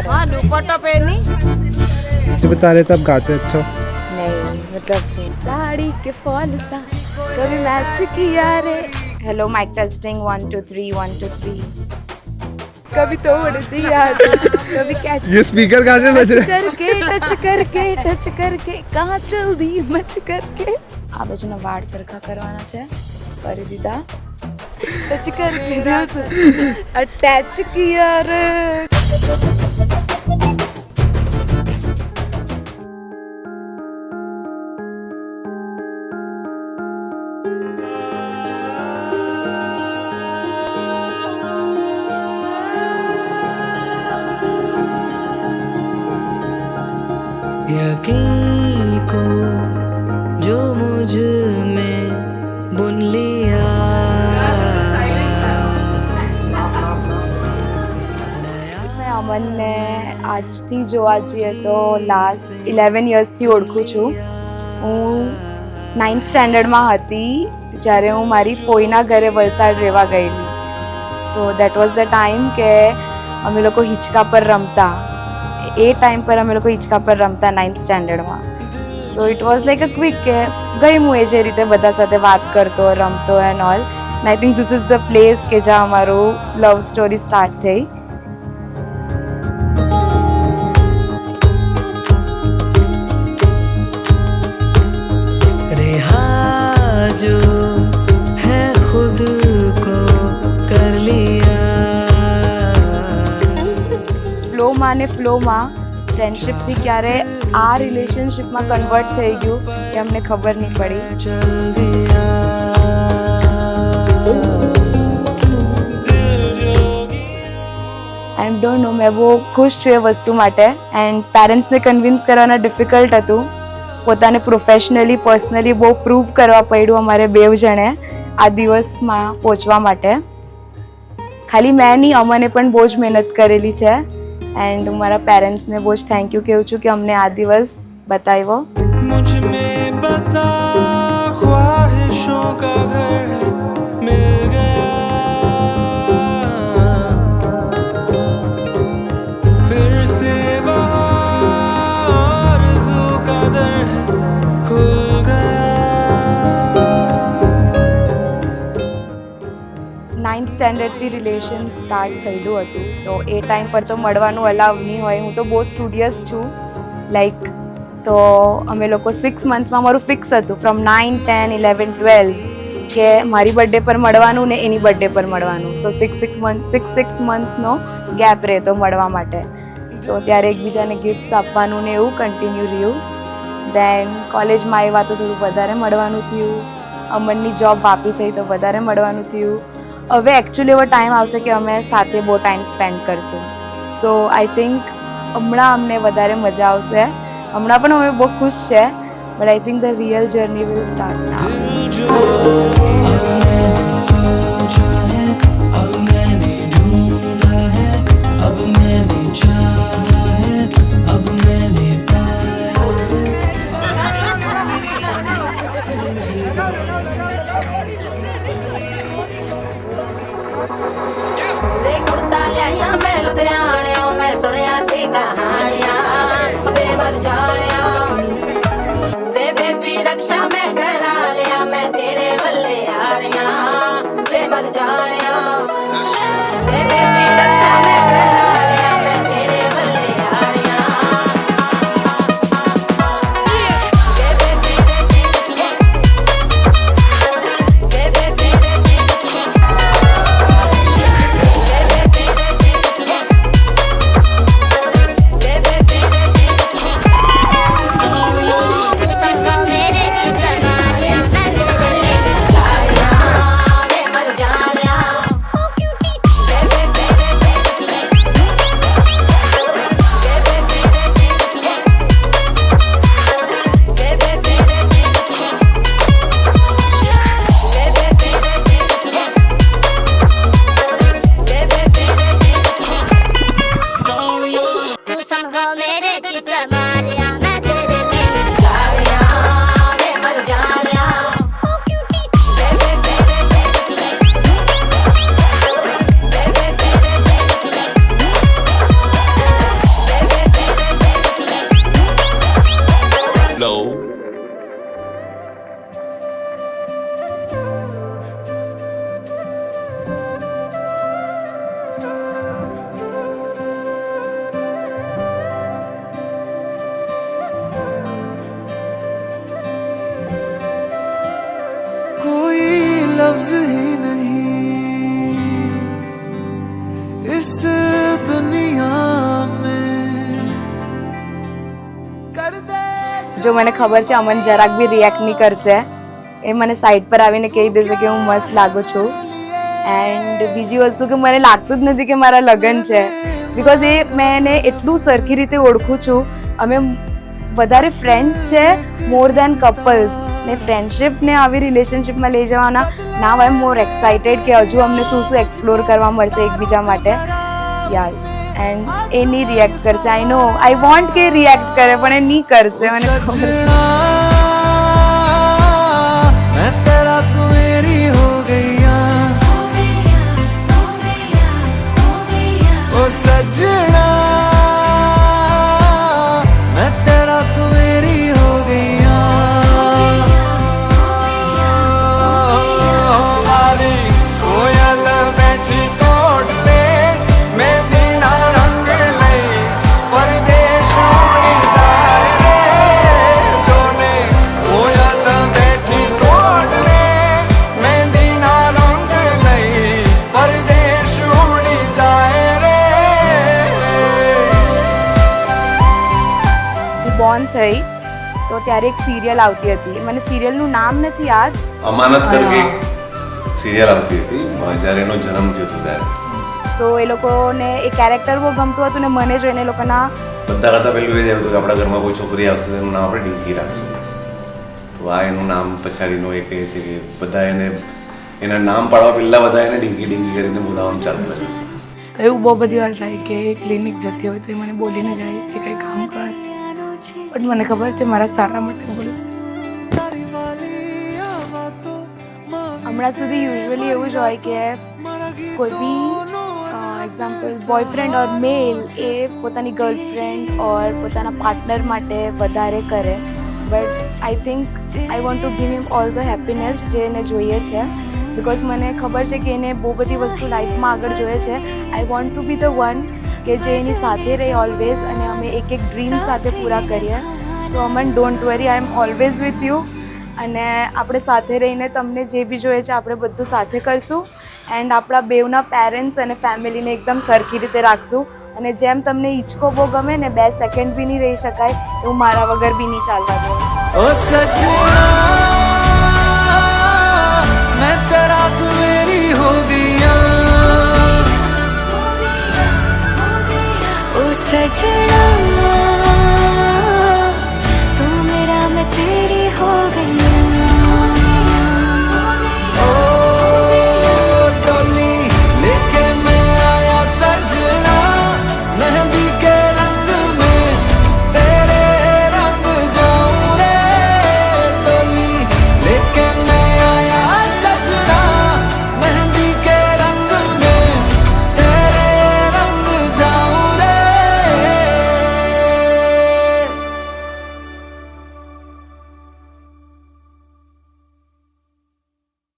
हाँ दुपट्टा पहनी तो बता रहे थे आप गाते अच्छा हो। नहीं मतलब साड़ी के फॉल सा कभी मैच किया रे हेलो माइक टेस्टिंग 1 2 3 1 2 3 कभी तोड़ दिया कभी कैच ये स्पीकर कहाँ से बज रहे हैं? टच करके कहाँ चल दी मच करके આ બાજુના વાળ સરખા કરવાના છે કરી દીધા ટચ કરકે દિલ से अटैच किया रे यकीन को जो मुझ में बुन लिया મેં અમનને આજથી જોવા જઈએ તો લાસ્ટ 11 યર્સથી ઓળખું છું હું 9th સ્ટેન્ડર્ડમાં હતી જ્યારે હું મારી ફોઈના ઘરે વલસાડ રહેવા ગયેલી so that was the time કે અમે લોકો હિંચકા પર રમતા એ ટાઈમ પર અમે લોકો હિંચકા પર રમતા 9th સ્ટેન્ડર્ડમાં so it was like a quick કે ગઈ હું એ જે રીતે બધા સાથે વાત કરતો રમતો and all and I think this is the place કે જ્યાં અમારું લવ સ્ટોરી સ્ટાર્ટ થઈ रेहा जो है खुद को कर लिया ફ્લોમાં ને ફ્લોમાં ફ્રેન્ડશિપથી ક્યારે આ રિલેશનશિપમાં કન્વર્ટ થઈ ગયું એ અમને ખબર નહીં પડી चल दिया આઈ ડોન્ટ નો મેં બહુ ખુશ છું એ વસ્તુ માટે એન્ડ પેરેન્ટ્સને કન્વિન્સ કરવાના ડિફિકલ્ટ હતું પોતાને પ્રોફેશનલી પર્સનલી બહુ પ્રૂવ કરવા પડ્યું અમારે બેવ જણે આ દિવસમાં પહોંચવા માટે ખાલી મેં નહીં અમને પણ બહુ જ મહેનત કરેલી છે એન્ડ હું મારા પેરેન્ટ્સને બહુ જ થેન્ક યુ કહું છું કે અમને આ દિવસ બતાવ્યો मुझ में बसा ख्वाहिशों का घर है मिल गया फिर से वहाँ आरज़ू का दर है खुल गया 9th સ્ટેન્ડર્ડથી રિલેશન સ્ટાર્ટ થયેલું હતું તો એ ટાઈમ પર તો મળવાનું અલાવ નહીં હોય હું તો બહુ સ્ટુડિયસ છું લાઈક તો અમે લોકો 6 મંથ્સમાં મારું ફિક્સ હતું ફ્રોમ 9 10 11 12 કે મારી બર્થડે પર મળવાનું ને એની બર્થડે પર મળવાનું સો 6 મંથ્સનો ગેપ રહેતો મળવા માટે સો ત્યારે એકબીજાને ગિફ્ટ્સ આપવાનું ને એવું કન્ટિન્યુ રહ્યું દેન કોલેજમાં આવ્યા તો થોડું વધારે મળવાનું થયું અમનની જોબ વાપી થઈ તો વધારે મળવાનું થયું હવે એકચ્યુઅલી એવો ટાઈમ આવશે કે અમે સાથે બહુ ટાઈમ સ્પેન્ડ કરશું સો આઈ થિંક હમણાં અમને વધારે મજા આવશે હમણાં પણ અમે બહુ ખુશ છે but I think the real journey will start now अब मैंने ढूंढा है अब मैंने चाहा है अब मैंने पाया वे कुर्ता लिया मैं लुधियाने मैं सुनिया सी कहानियां वे मर जानिया वे बेबी रक्षा मैं करा लिया मैं तेरे बल्ले यारियां वे मर जानिया वे बेबी रक्षा मैं करा लिया मैं तेरे बल्ले यारियां वे बेबी वे बेबी मेरे किस्सा જો મને ખબર છે અમન જરાક બી રિએક્ટ નહીં કરશે, એ મને સાઈડ પર આવીને કહી દેશે કે હું મસ્ત લાગુ છું. એન્ડ બીજી વસ્તુ કે મને લાગતું જ નથી કે મારા લગ્ન છે, બિકોઝ એ મેં એને એટલું સરખી રીતે ઓળખું છું. અમે વધારે ફ્રેન્ડ્સ છે મોર દેન કપલ્સ, ને ફ્રેન્ડશિપને આવી રિલેશનશિપમાં લઈ જવાના. નાવ આઈ એમ મોર એક્સાઇટેડ કે હજુ અમને શું શું એક્સપ્લોર કરવા મળશે એકબીજા માટે. યસ, એન્ડ એ નહીં રિએક્ટ કરશે. આઈ નો, આઈ વોન્ટ કે રિએક્ટ કરે, પણ એ નહીં કરશે, મને ખબર છે. मैं तेरा तू मेरी हो गईया ओ सजना मैं तेरा तू मेरी हो गईया मारी कोयल बैठी कोट ले मैं दीना रंग लई परदेश उड़ी जाए रे सोने कोयल बैठी कोट ले मैं दीना रंग लई परदेश उड़ी जाए रे હું બોર્ન થઈ તો ત્યારે એક સિરિયલ આવતી હતી, મને સિરિયલનું નામ નથી યાદ. અમાનત કરકે સિરિયલ આવતી હતી જ્યારે એનો જન્મ થયો હતો ત્યારે. સો એ લોકોને એ કેરેક્ટર બહુ ગમતું હતું ને મને જોઈને એ લોકોના બધા કરતાં પહેલું એ જ આવ્યું હતું કે આપણા ઘરમાં કોઈ છોકરી આવશે તો એનું નામ આપણે ડિંકી રાખશું. તો આ એનું નામ પછાડીનો એ કહે છે કે બધા એને એના નામ પાડવા પહેલાં બધા એને ડિંકી ડિંકી કરીને બોલાવવાનું ચાલુ કરે. તો એવું બહુ બધી વાર થાય કે ક્લિનિક જતી હોય તો એ મને બોલીને જાય કે કંઈ કામ કર, બટ મને ખબર છે મારા સારા માટે બોલે છે. હમણાં સુધી યુઝ્યુઅલી એવું જ હોય કે કોઈ બી એક્ઝામ્પલ બોયફ્રેન્ડ ઓર મેલ એ પોતાની ગર્લફ્રેન્ડ ઓર પોતાના પાર્ટનર માટે વધારે કરે, but I think I want to give him all the happiness જે એને જોઈએ છે, બિકોઝ મને ખબર છે કે એને બહુ બધી વસ્તુ લાઈફમાં આગળ જોઈએ છે. I want to B the one કે જે એની સાથે રહે ઓલવેઝ, અને અમે એક એક ડ્રીમ સાથે પૂરા કરીએ. So Aman, don't worry, I am always with you, અને આપણે સાથે રહીને તમને જે બી જોઈએ છે આપણે બધું સાથે કરશું. એન્ડ આપણા બેવના પેરેન્ટ્સ અને ફેમિલીને એકદમ સરખી રીતે રાખશું. અને જેમ તમને હિંચકો બહુ ગમે ને 2 સેકન્ડ બી નહીં રહી શકાય એવું મારા વગર બી નહીં ચાલવા દો. ओ सजना